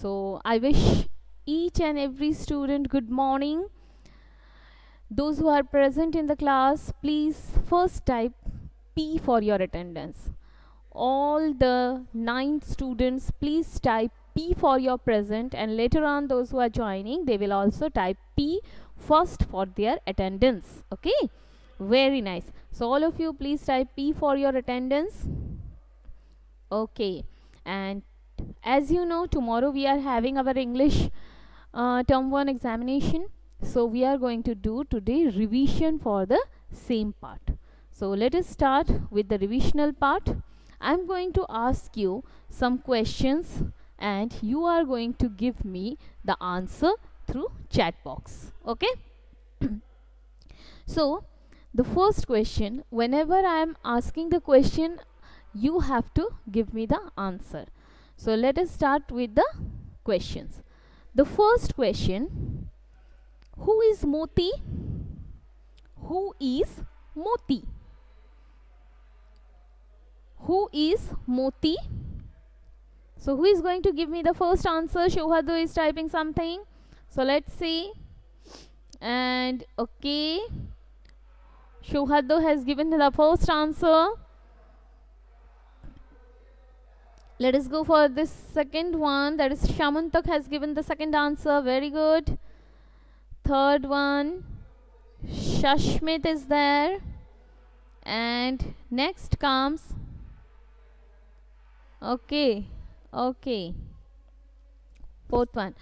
So I wish each and every student good morning. Those who are present in the class, please first type P for your attendance. All the 9 students, please type P for your present, and later on those who are joining, they will also type P first for their attendance. Okay, very nice. So all of you, please type P for your attendance. Okay, and as you know, tomorrow we are having our English term 1 examination. So we are going to do today revision for the same part. So let us start with the revisional part. I'm going to ask you some questions and you are going to give me the answer through chat box. Okay. So the first question, whenever I am asking the question, you have to give me the answer. So let us start with the questions. The first question, who is Moti? Who is Moti? Who is Moti? So who is going to give me the first answer? Shohado is typing something. So let's see. And okay, Shohado has given the first answer. Let us go for this second one. That is Shamantak has given the second answer. Very good. Third one, Shashmit is there. And next comes, okay, fourth one,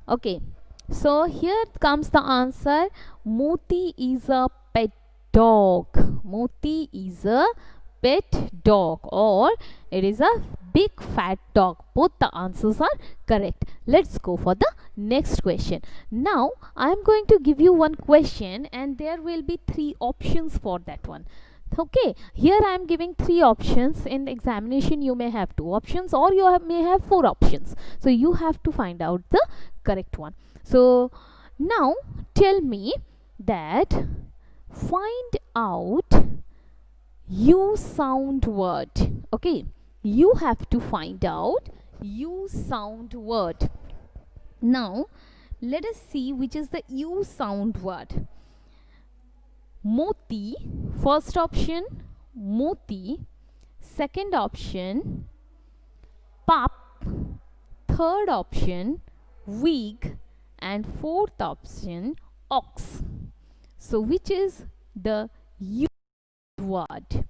okay. So here comes the answer. Moti is a pet dog. Moti is a pet dog, or it is a big fat dog. Both the answers are correct. Let's go for the next question. Now I am going to give you one question and there will be 3 options for that one. Okay, here I am giving 3 options. In the examination you may have 2 options or you may have 4 options. So you have to find out the correct one. So now tell me that find out U sound word. Okay, you have to find out U sound word. Now let us see which is the U sound word. Moti, first option, Moti. Second option, Pap. Third option, Wig. And fourth option, Ox. So which is the U word?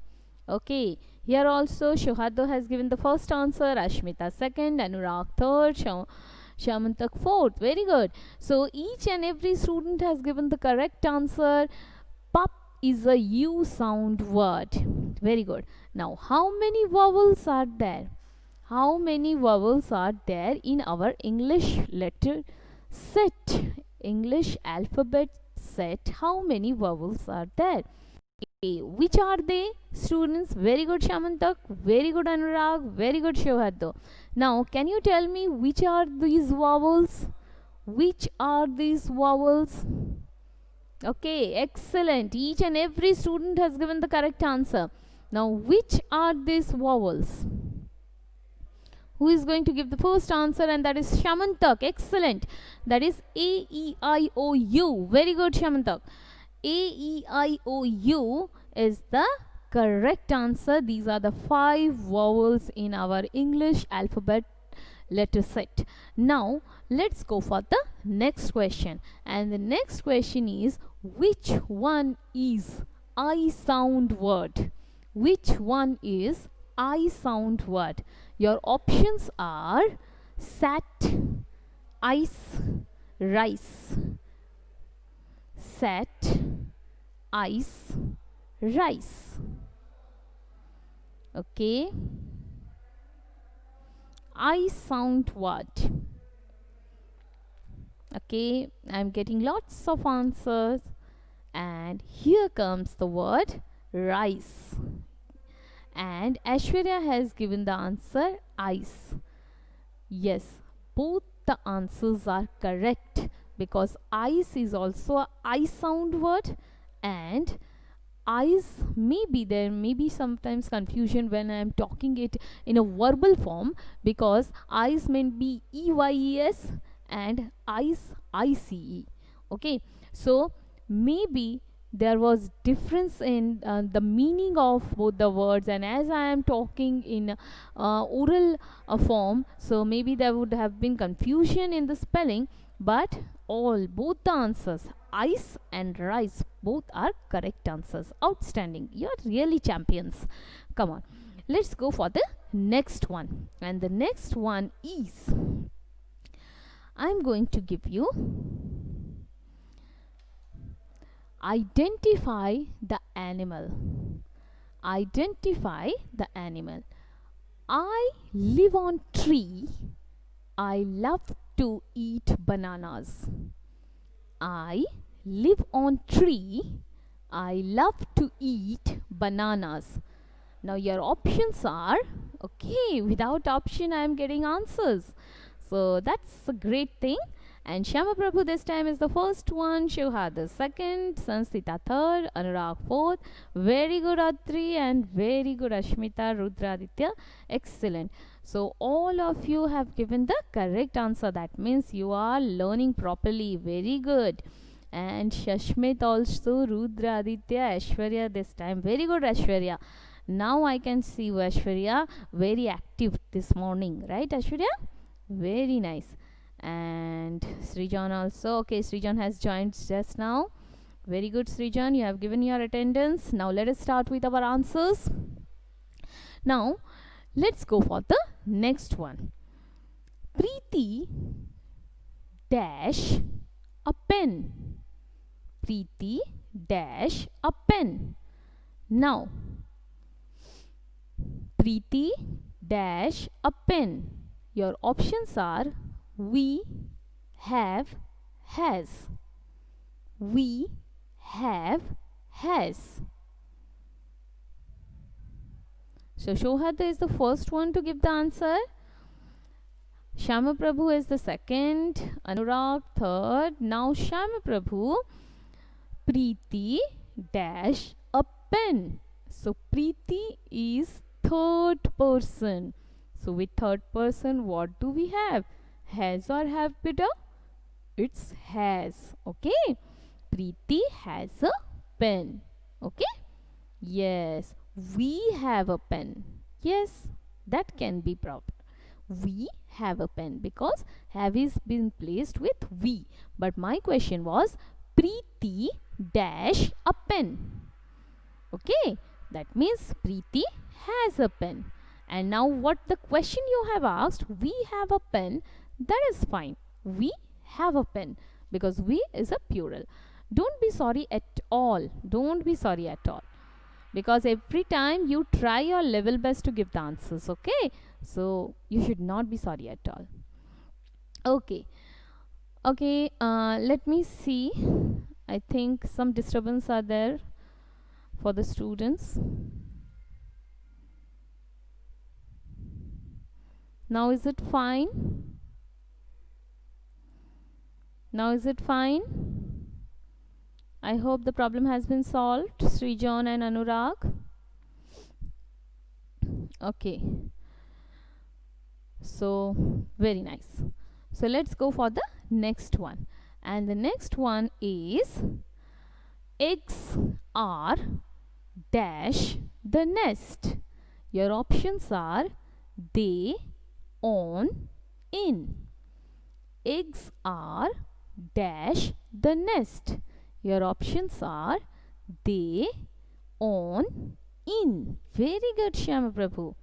Okay, here also Shohado has given the first answer, Ashmita second, Anurag third, Shamantak fourth. Very good. So each and every student has given the correct answer. Pup is a U sound word. Very good. Now how many vowels are there? How many vowels are there in our English letter set? English alphabet set. How many vowels are there? Okay, which are they, students? Very good, Shamantak. Very good, Anurag. Very good, Shohado. Now, can you tell me which are these vowels? Which are these vowels? Okay, excellent. Each and every student has given the correct answer. Now, which are these vowels? Who is going to give the first answer? And that is Shamantak. Excellent. That is A, E, I, O, U. Very good, Shamantak. A, E, I, O, U is the correct answer. These are the 5 vowels in our English alphabet letter set. Now let's go for the next question, and the next question is, which one is I sound word? Which one is I sound word? Your options are sat, ice, rice. Sat, ice, rice. Okay, I sound word. Okay, I'm getting lots of answers, and here comes the word rice. And Ashwarya has given the answer ice. Yes, both the answers are correct, because ice is also a I sound word, and eyes, maybe there may be sometimes confusion when I am talking it in a verbal form, because eyes may be EYES and eyes ICE. Okay, so maybe there was difference in the meaning of both the words, and as I am talking in oral form, so maybe there would have been confusion in the spelling, but both the answers, ice and rice, both are correct answers. Outstanding, you are really champions. Come on, let's go for the next one, and the next one is, I'm going to give you, identify the animal. Identify the animal. I live on tree. I love to eat bananas. I live on tree. I love to eat bananas. Now your options are, okay, without option I am getting answers. So that's a great thing. And Shyama Prabhu this time is the first one, Shivha the second, Sansita third, Anurag fourth. Very good Atri, and very good Ashmita, Rudraditya. Excellent. So all of you have given the correct answer. That means you are learning properly. Very good. And Shashmit also, Rudraditya, Ashwarya this time. Very good Ashwarya. Now I can see you, Ashwarya, very active this morning, right Ashwarya? Very nice. And Srijan also. Okay, Srijan has joined just now. Very good, Srijan, you have given your attendance. Now let us start with our answers. Now let's go for the next one. Preeti dash a pen. Preeti dash a pen. Now Preeti dash a pen. Your options are we, have, has. We, have, has. So Shohada is the first one to give the answer. Shyama Prabhu is the second. Anurag third. Now Shyama Prabhu. Preeti dash a pen. So Preeti is third person. So with third person, what do we have? Has or have, beta? It's has. Okay. Preeti has a pen. Okay. Yes. We have a pen. Yes. That can be proper. We have a pen, because have is been placed with we. But my question was Preeti dash a pen. Okay. That means Preeti has a pen. And now what the question you have asked, we have a pen, that is fine. We have a pen, because we is a plural. Don't be sorry at all. Don't be sorry at all. Because every time you try your level best to give the answers, okay? So you should not be sorry at all. Okay. Okay, let me see. I think some disturbance are there for the students. Now is it fine? Now is it fine? I hope the problem has been solved. Srijan and Anurag. Okay. So very nice. So let's go for the next one. And the next one is eggs are dash the nest. Your options are they, on, in. Eggs are dash the nest. Your options are they, on, in. Very good, Shyama Prabhu.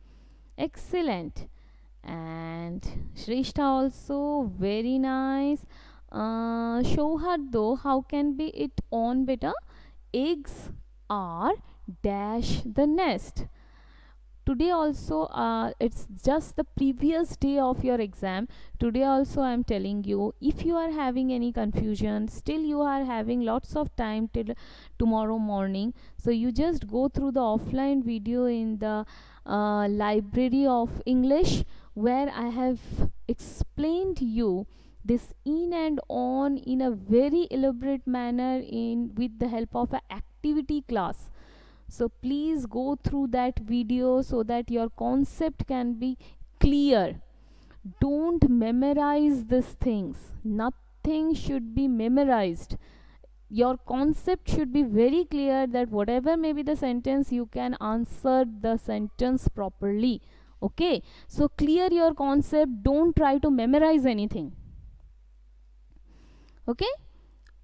Excellent. And Shrishta also, very nice. Shohad though, how can be it on, beta? Eggs are dash the nest. Today also, it's just the previous day of your exam. Today also I am telling you, if you are having any confusion, still you are having lots of time till tomorrow morning. So you just go through the offline video in the library of English, where I have explained you this in and on in a very elaborate manner in with the help of an activity class. So please go through that video so that your concept can be clear. Don't memorize these things. Nothing should be memorized. Your concept should be very clear, that whatever may be the sentence, you can answer the sentence properly. Okay, so clear your concept. Don't try to memorize anything. Okay.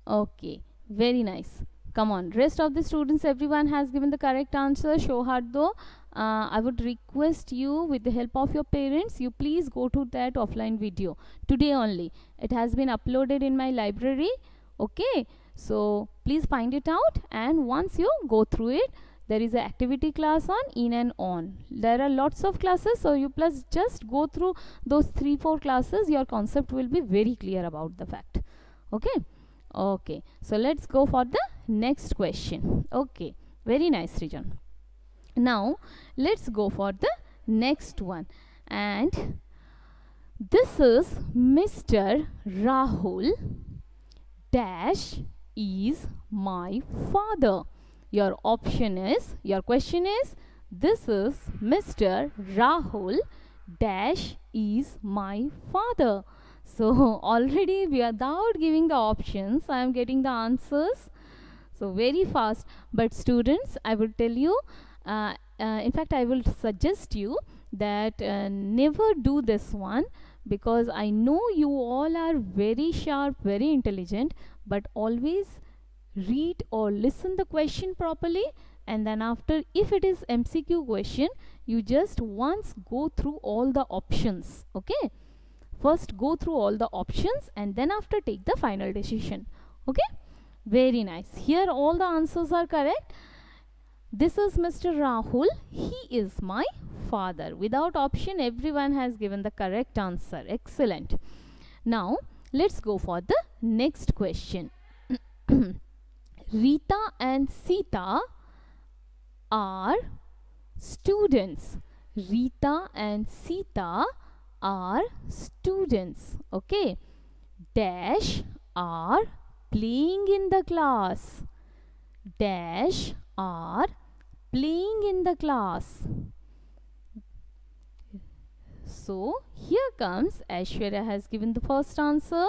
Okay, very nice. Come on, rest of the students, everyone has given the correct answer. Shohardo, I would request you, with the help of your parents, you please go to that offline video today only. It has been uploaded in my library. Okay, so please find it out, and once you go through it, there is an activity class on in and on. There are lots of classes, so you plus just go through those 3-4 classes. Your concept will be very clear about the fact. Okay. Okay, so let's go for the next question. Okay, very nice, Rijan. Now let's go for the next one, and this is Mr. Rahul dash is my father. Your question is, this is Mr. Rahul dash is my father. So already, without giving the options, I am getting the answers. So very fast. But students, I will tell you, in fact, I will suggest you that never do this one, because I know you all are very sharp, very intelligent, but always read or listen the question properly, and then after, if it is MCQ question, you just once go through all the options. Okay. First go through all the options, and then after take the final decision. Okay, very nice. Here all the answers are correct. This is Mr. Rahul, he is my father. Without option, everyone has given the correct answer. Excellent. Now let's go for the next question. Rita and Sita are students. Rita and Sita are students. Okay, dash are playing in the class. Dash are playing in the class. So here comes, Aishwarya has given the first answer,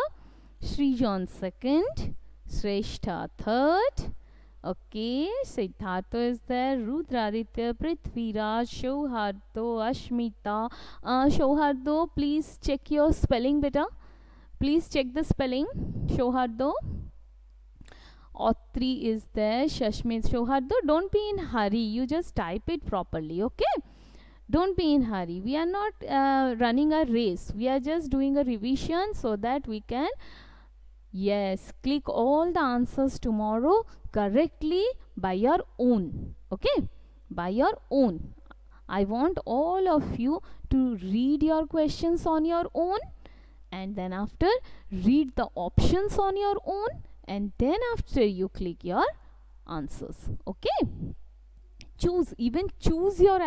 Srijan second, Shrestha third. Okay, Siddhartha is there, Rudraditya, Prithviraj, Shauhardo, Ashmita. Shauhardo, please check your spelling, beta. Please check the spelling, Shauhardo. Otri is there, Shashmit. Shauhardo, don't be in hurry. You just type it properly, okay? Don't be in hurry. We are not running a race. We are just doing a revision so that we can, yes, click all the answers tomorrow correctly by your own. Okay, by your own. I want all of you to read your questions on your own, and then after read the options on your own, and then after you click your answers. Okay, choose your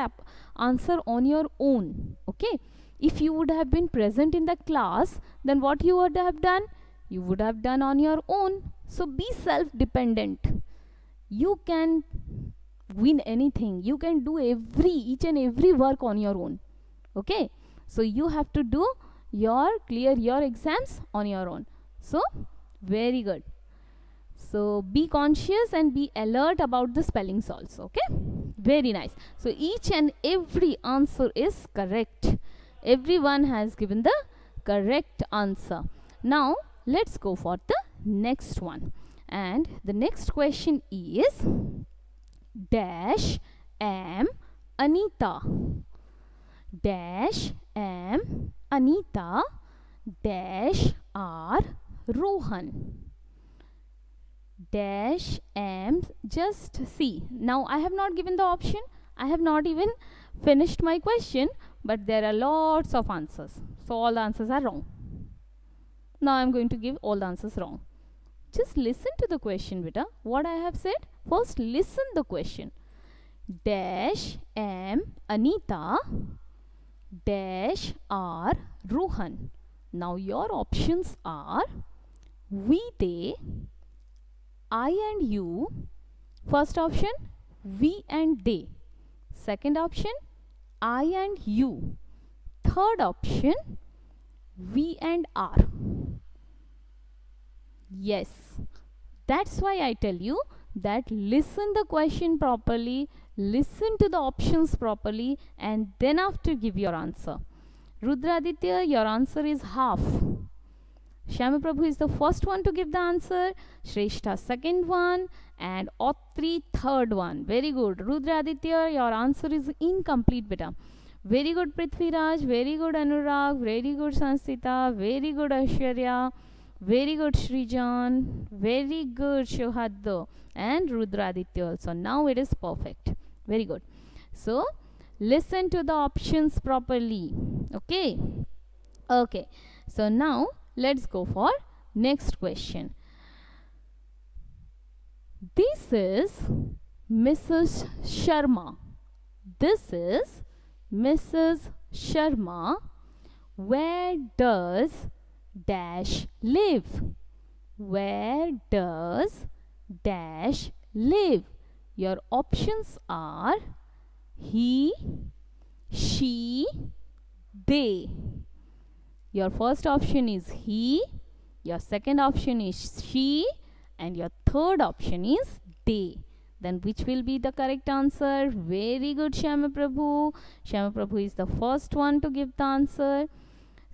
answer on your own. Okay, if you would have been present in the class, then what you would have done? You would have done on your own. So be self-dependent. You can win anything. You can do each and every work on your own. Okay, so you have to do clear your exams on your own. So very good. So be conscious and be alert about the spellings also. Okay, very nice. So each and every answer is correct. Everyone has given the correct answer. Now let's go for the next one, and the next question is, dash am Anita. Dash am Anita, dash are Rohan. Dash am, just see, now I have not given the option. I have not even finished my question, but there are lots of answers, so all the answers are wrong. Now I am going to give all the answers wrong. Just listen to the question, beta. What I have said, first listen the question. Dash am Anita, dash are Rohan. Now your options are we, they, I and you. First option, we and they. Second option, I and you. Third option, we and are. Yes, that's why I tell you that listen the question properly, listen to the options properly, and then after give your answer. Rudraditya, your answer is half. Shyama Prabhu is the first one to give the answer, Shrestha second one, and Otri third one. Very good. Rudraditya, your answer is incomplete, beta. Very good Prithviraj, very good Anurag, very good Sansita, very good Aishwarya, very good Srijan, very good Shohaddo, and Rudraditya also. Now it is perfect. Very good. So, listen to the options properly. Okay. Okay. So, now let's go for next question. This is Mrs. Sharma. This is Mrs. Sharma. Where does dash live? Where does dash live? Your options are he, she, they. Your first option is he, your second option is she, and your third option is they. Then which will be the correct answer? Very good, Shyama Prabhu. Shyama Prabhu is the first one to give the answer.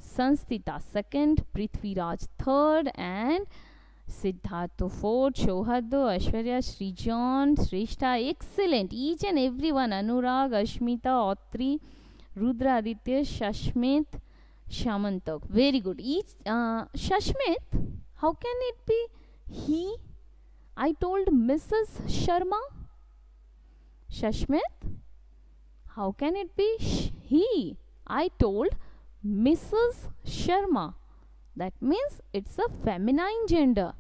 Sanstita second, Prithviraj third, and Siddhartha fourth, Shohaddo, Aishwarya, Srijan, Shrestha. Excellent. Each and every one. Anurag, Ashmita, Otri, Rudra Aditya, Shashmit, Shamantak. Very good. Each Shashmit, how can it be he? I told Mrs. Sharma. Shashmit, how can it be he? I told Mrs. Sharma. That means it's a feminine gender.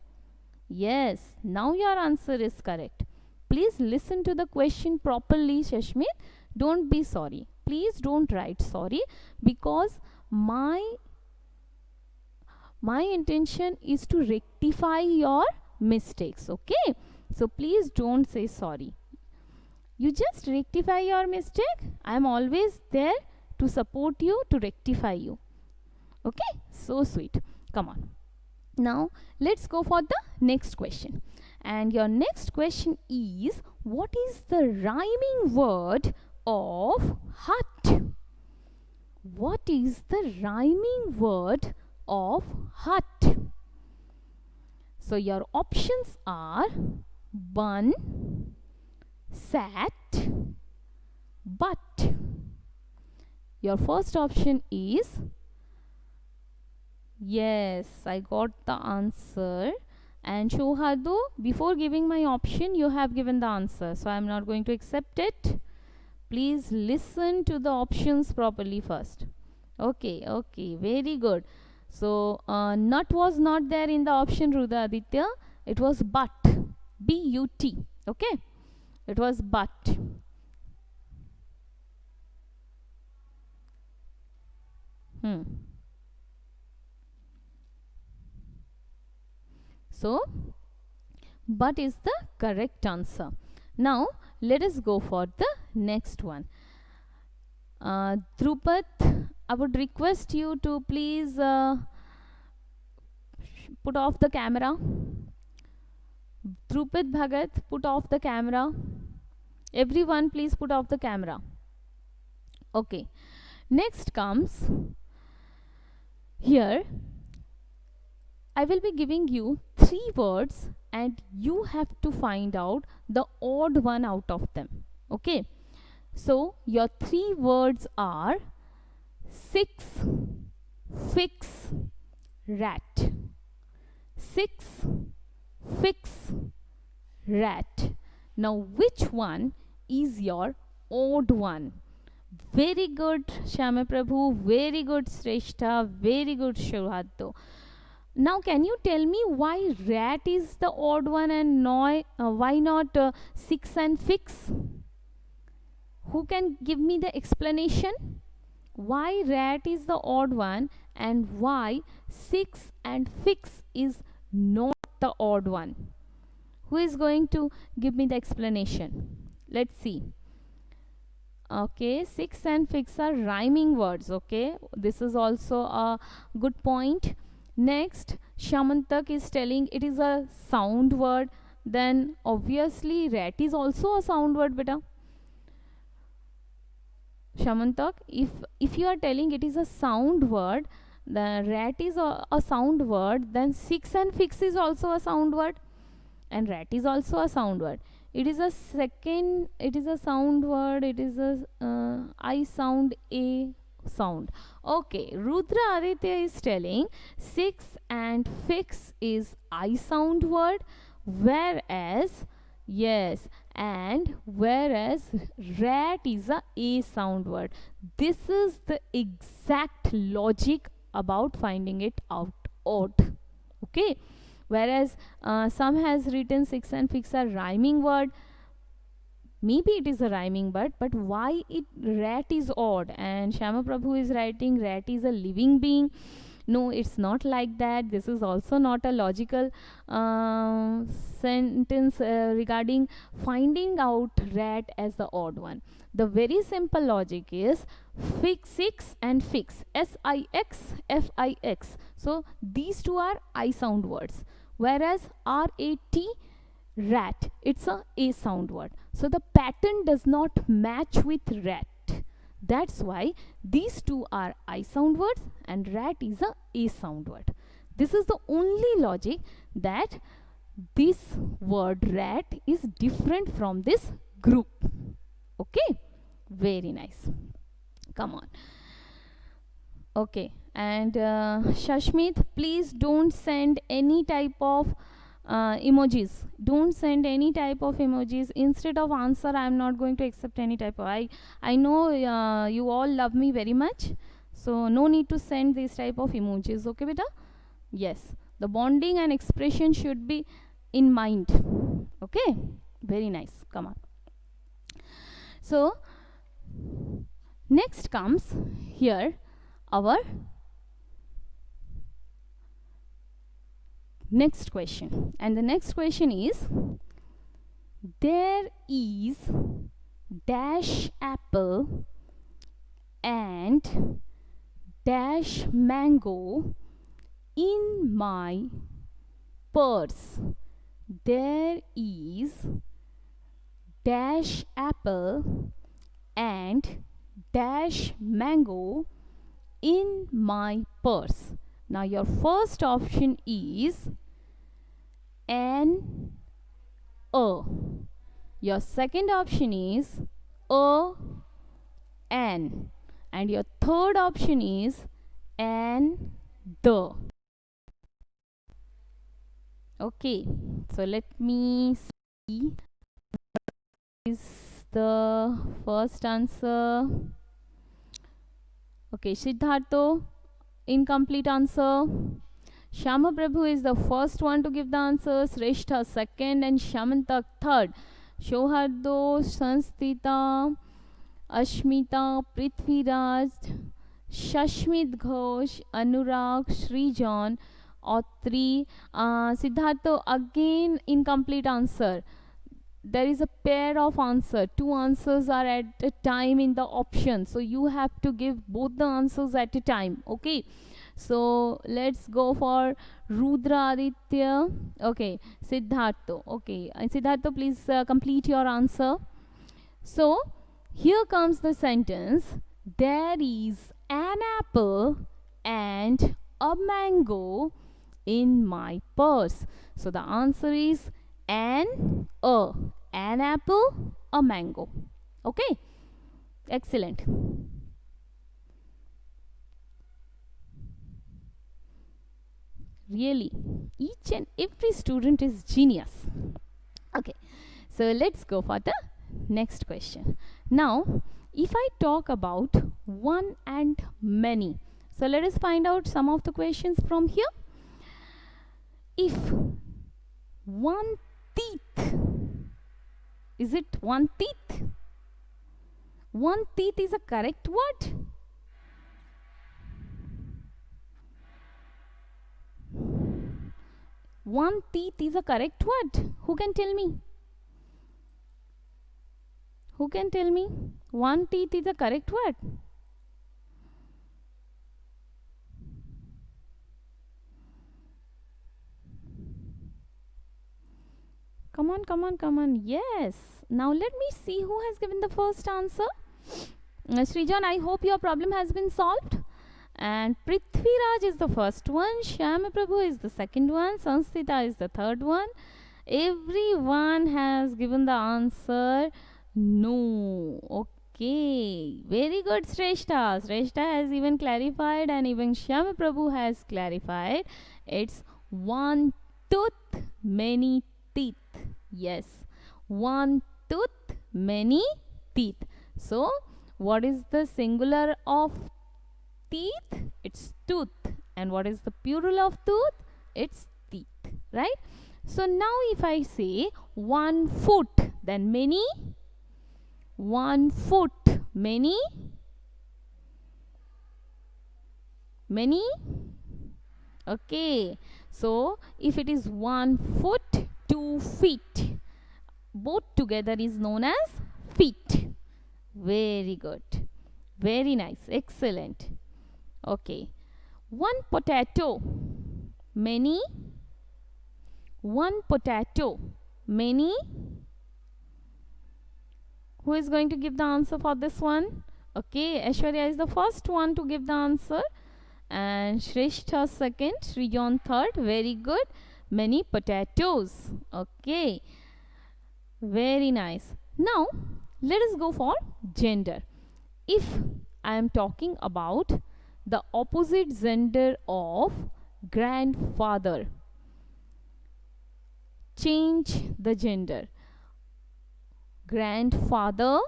Yes, now your answer is correct. Please listen to the question properly, Shashmit. Don't be sorry. Please don't write sorry, because my intention is to rectify your mistakes. Okay, so please don't say sorry. You just rectify your mistake. I am always there to support you, to rectify you. Okay, so sweet. Come on. Now let's go for the next question. And your next question is, what is the rhyming word of hut? What is the rhyming word of hut? So your options are bun, sat, but. Your first option is, yes, I got the answer. And Shohadu, before giving my option, you have given the answer. So I am not going to accept it. Please listen to the options properly first. Okay, okay, very good. So nut was not there in the option, Rudra Aditya. It was but. B-U-T. Okay. It was but. So, but is the correct answer. Now, let us go for the next one. Drupad, I would request you to please put off the camera. Drupad Bhagat, put off the camera. Everyone, please put off the camera. Okay. Next comes here. I will be giving you 3 words and you have to find out the odd one out of them. Okay. So your 3 words are 6, fix, rat. 6, fix, rat. Now which one is your odd one? Very good, Shyama Prabhu. Very good, Shrestha. Very good, Shohaddo. Now can you tell me why rat is the odd one and why not 6 and fix? Who can give me the explanation? why rat is the odd one and why 6 and fix is not the odd one? Who is going to give me the explanation? Let's see. Okay, 6 and fix are rhyming words. Okay, this is also a good point. Next, Shamantak is telling it is a sound word. Then obviously rat is also a sound word, beta. Shamantak, if you are telling it is a sound word, the rat is a sound word, then 6 and fix is also a sound word, and rat is also a sound word. It is a sound word. It is a I sound, A sound. Okay, Rudra Aditya is telling 6 and fix is I sound word, whereas whereas rat is a sound word. This is the exact logic about finding it out odd. Okay, whereas some has written 6 and fix are rhyming word. Maybe it is a rhyming word, but why rat is odd? And Shama Prabhu is writing rat is a living being. No, it's not like that. This is also not a logical sentence regarding finding out rat as the odd one. The very simple logic is fix 6 and fix, SIX, FIX. So these two are I sound words, whereas RAT, rat, it's a sound word. So the pattern does not match with rat. That's why these two are I sound words and rat is a sound word. This is the only logic that this word rat is different from this group. Okay, very nice. Come on. Okay, and Shashmit, please don't send any type of emojis. Don't send any type of emojis. Instead of answer, I am not going to accept any type of. I know you all love me very much, so no need to send this type of emojis. Okay, beta? Yes, the bonding and expression should be in mind. Okay, very nice. Come on. So next comes here our next question, and the next question is there is dash apple and dash mango in my purse. There is dash apple and dash mango in my purse. Now your first option is N A. Your second option is A N, and your third option is N the. Okay, so let me see is the first answer. Okay, Siddhartho, incomplete answer. Shama Prabhu is the first one to give the answers, Shrestha second, and Shamantak third. Shohardo, Sanstita, Ashmita, Prithviraj, Shashmit Ghosh, Anurag, Srijan, Autri, Siddhartho again incomplete answer. There is a pair of answer. Two answers are at a time in the option, so you have to give both the answers at a time. Okay, so let's go for Rudra Aditya. Okay, Siddhartho. Okay, and Siddhartho, please complete your answer. So here comes the sentence. There is an apple and a mango in my purse. So the answer is an apple, a mango. Okay, excellent. Really, each and every student is genius. Okay, so let's go for the next question. Now if I talk about one and many, so let us find out some of the questions from here. If one teeth, is it one teeth? One teeth is a correct word? one teeth is a correct word? Who can tell me? Who can tell me? One teeth is a correct word. Come on, come on, come on. Yes. Now let me see who has given the first answer. Srijan, I hope your problem has been solved. And Prithviraj is the first one. Shyama Prabhu is the second one. Sanstita is the third one. Everyone has given the answer no. Okay. Very good, Shrestha. Shrestha has even clarified, and even Shyama Prabhu has clarified. It's one tooth, many teeth. Yes, one tooth, many teeth. So, what is the singular of teeth? It's tooth. And what is the plural of tooth? It's teeth, right? So, now if I say 1 foot, then many. 1 foot, many. Many. Okay. So, if it is 1 foot, 2 feet, both together is known as feet. Very good. Very nice. Excellent. Okay. 1 potato, many. 1 potato, many. Who is going to give the answer for this one? Okay, Aishwarya is the first one to give the answer. And Shrestha second, Srijan third. Very good. Many potatoes. Okay. Very nice. Now, let us go for gender. If I am talking about the opposite gender of grandfather, change the gender. Grandfather,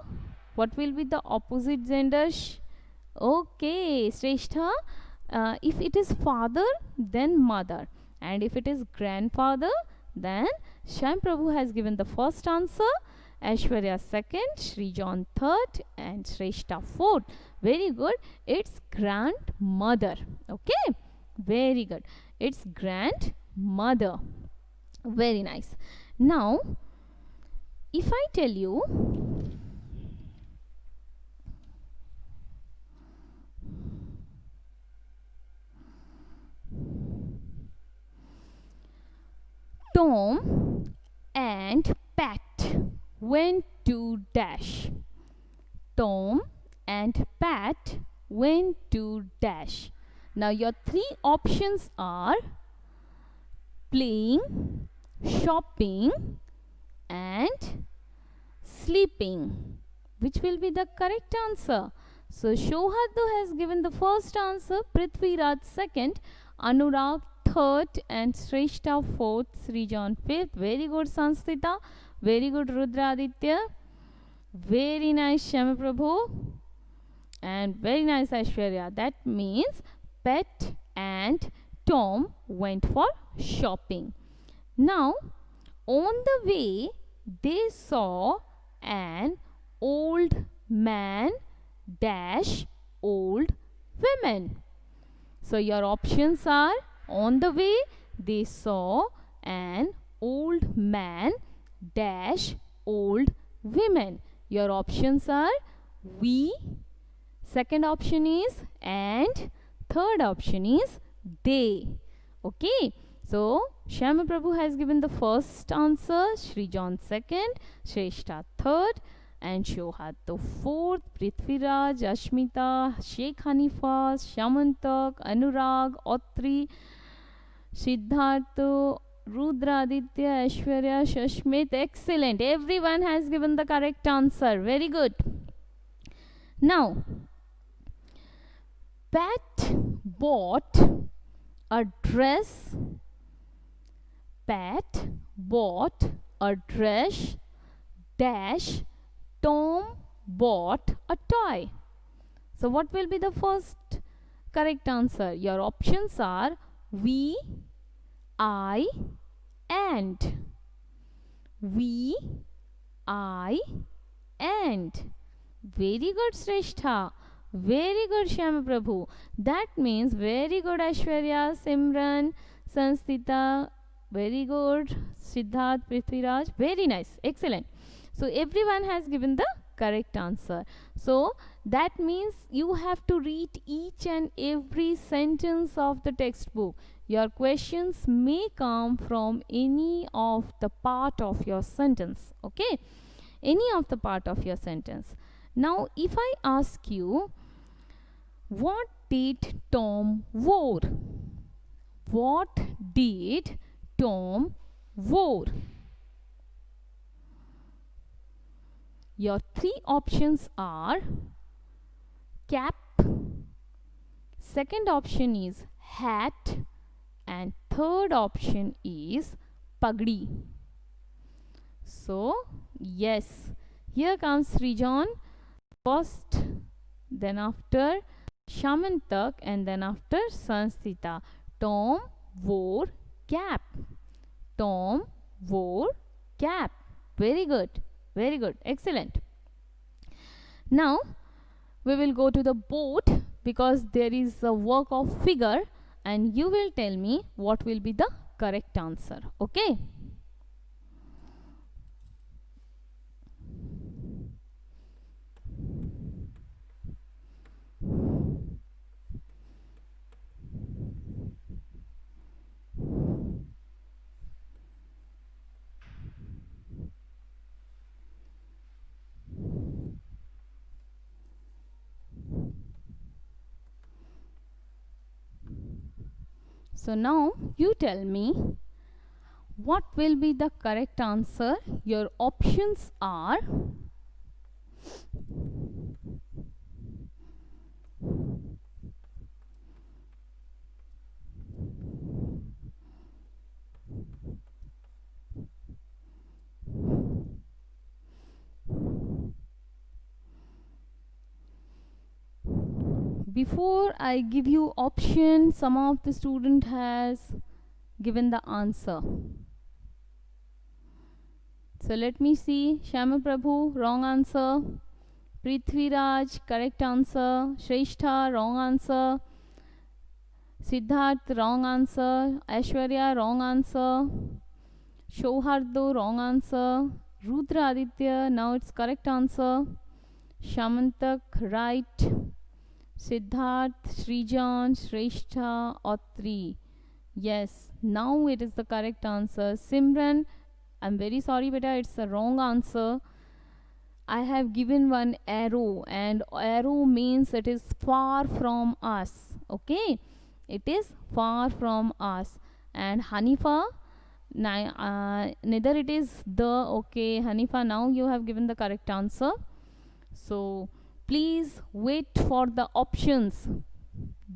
what will be the opposite gender? Okay, Shrestha. If it is father, then mother. And if it is grandfather, then Shyam Prabhu has given the first answer, Aishwarya second, Srijan third, and Shrestha fourth. Very good. It's grandmother. Okay. Very good. It's grandmother. Very nice. Now, if I tell you Tom and Pat went to dash. Tom and Pat went to dash. Now your three options are playing, shopping, and sleeping. Which will be the correct answer? So Shohaddu has given the first answer, Prithviraj second, Anurag third, and Shrestha fourth, Srijan fifth. Very good, Sanstita. Very good, Rudraditya. Very nice, Shyama Prabhu. And very nice, Aishwarya. That means Pat and Tom went for shopping. Now, on the way, they saw an old man dash old women. So, your options are on the way, they saw an old man dash old women. Your options are we, second option is and, third option is they. Okay. So, Shyama Prabhu has given the first answer, Srijan second, Shrestha third, and Shohaddu fourth, Prithviraj, Ashmita, Sheikh Hanifa, Shamantak, Anurag, Otri, Siddhartha, Rudraditya, Aishwarya, Shashmit. Excellent. Everyone has given the correct answer. Very good. Now, Pat bought a dress. Pat bought a dress dash Tom bought a toy. So what will be the first correct answer? Your options are we, I, and. We, I, and. Very good, Shrestha. Very good, Shyama Prabhu. That means very good, Aishwarya, Simran, Sanstita, Very good. Siddharth, Prithviraj, very nice, excellent. So everyone has given the correct answer. So that means you have to read each and every sentence of the textbook. Your questions may come from any of the part of your sentence. Okay, any of the part of your sentence. Now if I ask you, what did Tom wore? What did Tom wore? Your three options are cap, second option is hat, and third option is pagdi. So yes, here comes Srijan first, then after Shamantak, and then after Sanskita. Tom wore cap. Tom wore cap. Very good. Very good. Excellent. Now we will go to the board because there is a work of figure and you will tell me what will be the correct answer. Okay. So now you tell me what will be the correct answer. Your options are before I give you option, some of the student has given the answer. So let me see. Shama Prabhu, wrong answer. Prithviraj, correct answer. Shrestha, wrong answer. Siddharth, wrong answer. Aishwarya, wrong answer. Shohardo, wrong answer. Rudra Aditya, now it's correct answer. Shamantak, right. Siddharth, Srijan, Shrestha, Otri. Yes, now it is the correct answer. Simran, I'm very sorry, beta, it's the wrong answer. I have given one arrow, and arrow means it is far from us. Okay, it is far from us. And Hanifa, neither it is the. Okay, Hanifa, now you have given the correct answer. So please wait for the options.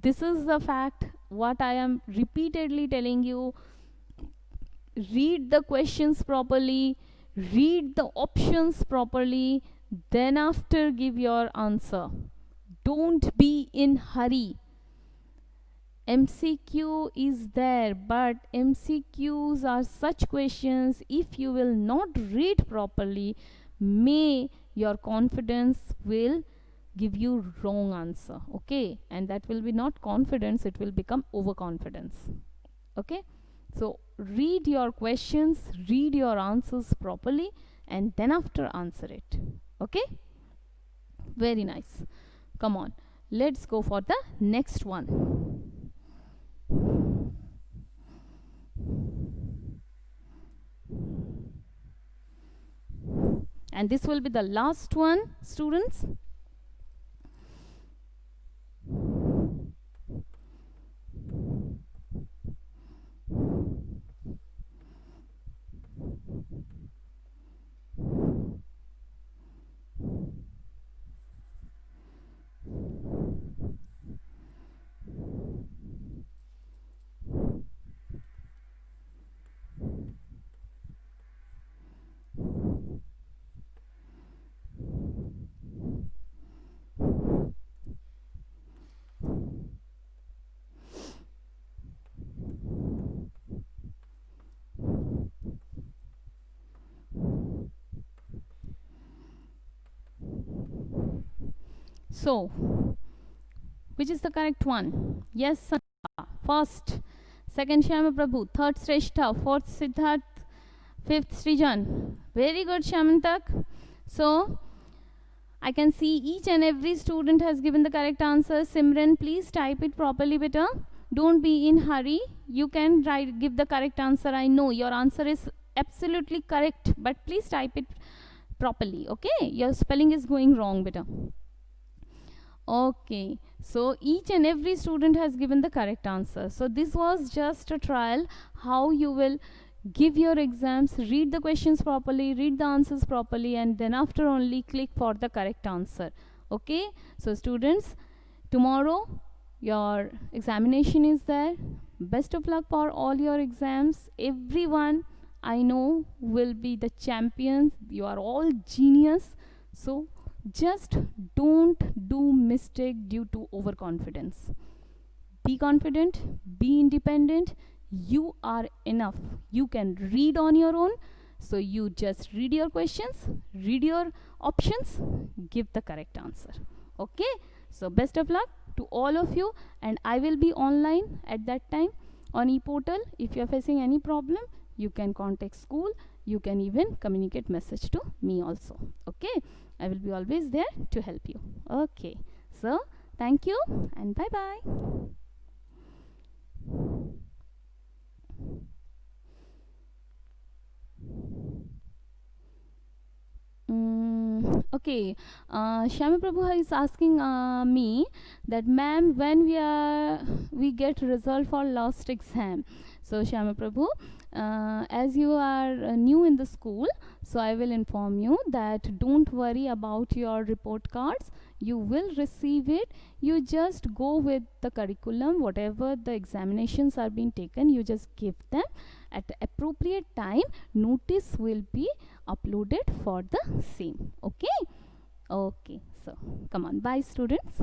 This is the fact what I am repeatedly telling you. Read the questions properly, read the options properly, then after give your answer. Don't be in hurry. MCQ is there, but MCQs are such questions, if you will not read properly, may your confidence will give you wrong answer. Okay, and that will be not confidence, it will become overconfidence. Okay, so read your questions, read your answers properly, and then after answer it. Okay, very nice. Come on, let's go for the next one. And this will be the last one, students. So, which is the correct one? Yes, first, second Shyama Prabhu, third Shrestha, fourth Siddharth, fifth Srijan. Very good, Shamantak. So I can see each and every student has given the correct answer. Simran, please type it properly, beta. Don't be in hurry. You can give the correct answer. I know your answer is absolutely correct, but please type it properly. Okay, your spelling is going wrong, beta. Okay, so each and every student has given the correct answer. So this was just a trial how you will give your exams, read the questions properly, read the answers properly, and then after only click for the correct answer. Okay, so students, tomorrow your examination is there. Best of luck for all your exams. Everyone I know will be the champions. You are all genius. So just don't do mistake due to overconfidence. Be confident, be independent. You are enough. You can read on your own. So you just read your questions, read your options, give the correct answer. Okay, so best of luck to all of you, and I will be online at that time on ePortal. If you are facing any problem, you can contact school. You can even communicate message to me also. Okay, I will be always there to help you. Okay, so thank you and bye bye. Okay, Shyama Prabhu is asking me that, ma'am, when we get result for last exam. So Shyama Prabhu, as you are new in the school, so I will inform you that don't worry about your report cards. You will receive it. You just go with the curriculum, whatever the examinations are being taken, you just give them at the appropriate time. Notice will be uploaded for the same. Okay, okay, so come on, bye students.